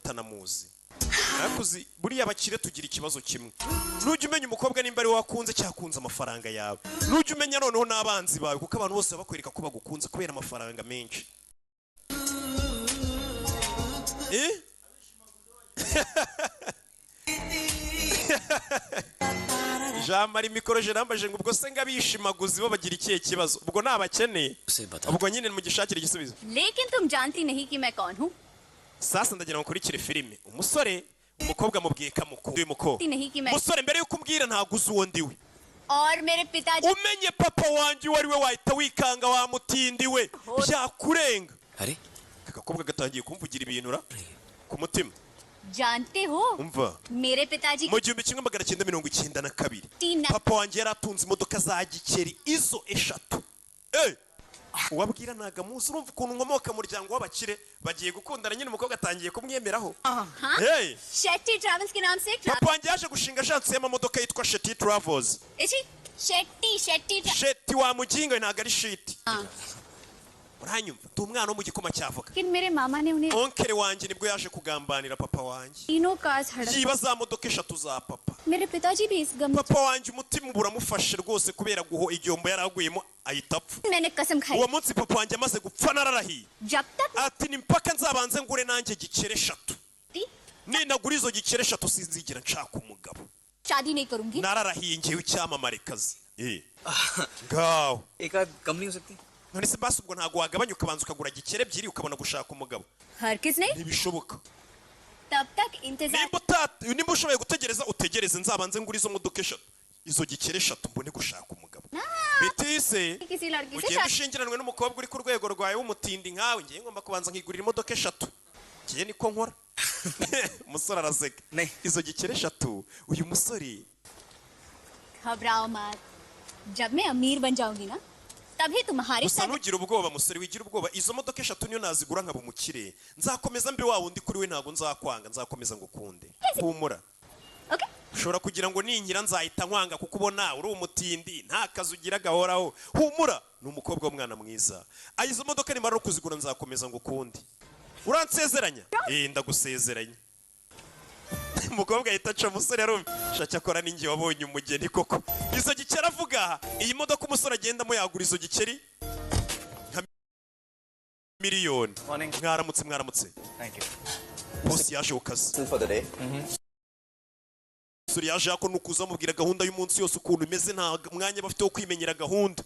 atanamuzi. Nakuzi buriya abakire tugira ikibazo kimwe. Nujya umenya umukobwa nimba ari wakunze cyakunze amafaranga yawe. Nujya umenya noneho n'abanzi bawe kuko abantu bose bakwereka ko bagukunze kubera amafaranga menshi. Jean Marie Mikoroje nambaje ngo ubwo se ngabishimaguzi bo bagira ikihe kibazo ubwo nabakeneye ubwo nyine mu gishakira igisubizo. लेकिन तुम जानती नहीं कि मैं कौन हूँ. Sasa ndagira ngo kurikire filime umusore umukobwa mubwiye kamukuru y'umukobwa umusore mbere yuko umbwira ntaguze uwo ndiwe और मेरे पिताजी umenye papa wanje wari we wahita wikanga wa mutindi we byakurenga. अरे akakobwa gatangiye kumvugira ibintu ra ku mutima. जानते हो umva मेरे पिताजी mu 1992 papa wanje yaratunze imodoka za gikeri izo eshatu. Wabwira naga muzi urumva ukuntu nkomoka mu muryango w'abakire bagiye gukundana nyine umukobwa atangiye kumwemeraho. Shetty travels के नाम से papa wanje yaje gushinga agence y'amamodoka yitwa Shetty Travels. Shetty wa mujinga ntago ari shiti. Uranyumva ndi umwana wo mu gikoma cyavoka. लेकिन मेरे मामा ने उन्हें onkere wanje nibwo yaje kugambanira papa wanje तीनों कार्स हड़प yiba za modoka eshatu za papa. मेरे पिताजी भी इस गम papa wanje umutima buramufashe rwose kubera guho igihombo yaraguyemo ahita apfa. मैंने कसम खाई uwo munsi papa wanje amaze gupfa nararahiye जब तक ati ni mpaka nzabanze ngure nanjye gikere eshatu ninagura izo gikere eshatu sinzigira nshaka umugabo. शादी नहीं करूंगी. nararahiye ngewe icyamamare kazi. ngaho एक कम नहीं हो सकती. none se basi ubwo ntago wagabanya ukabanza ukagura gikere ebyiri ukabona gushaka umugabo. हरगिज़ नहीं. ntibishoboka. तब तक इंतजार nimba ushoboye gutegereza utegereze nzabanze ngura izo modoka eshatu izo gikere eshatu mbone gushaka umugabo. Betise किसी लड़की से ugiye शादी gushingiranwe n'umukobwa uri ku rwego rwawe w'umutindi nkawe ngiye ngomba kubanza nkigurira imodoka eshatu. ngiye niko nkora. umusore araseka. izo gikere eshatu uyu musore घबराओ मत. जब मैं अमीर बन जाऊंगी ना तभी तुम्हारे gusa ntugira ubwoba musore wigira ubwoba izo modoka eshatu niyo nazigura nkaba umukire nzakomeza mbe wa wundi kuri we ntago nzakwanga nzakomeza ngukunde. humura. Okay. ushobora kugira ngo ninkira nzahita nkwanga kuko ubona uri umutindi nta kazi ugira gahoraho. humura ni umukobwa w'umwana mwiza. izo modoka nimara kuzigura nzakomeza ngukunde. uransezeranya? ndagusezeranya. umukobwa ahita aca umusore yarumva shaka akora ninjye wabonye umugeni koko. izo gikeri avuga iyi modoka umusore agendamo yagura izo gikeri nka miliyoni. mwaramutse mwaramutse. bosi yaje ku kazi. umusore yaje ako nukuza amubwira gahunda y'umunsi yose ukuntu imeze nta mwanya bafite wo kwimenyera gahunda.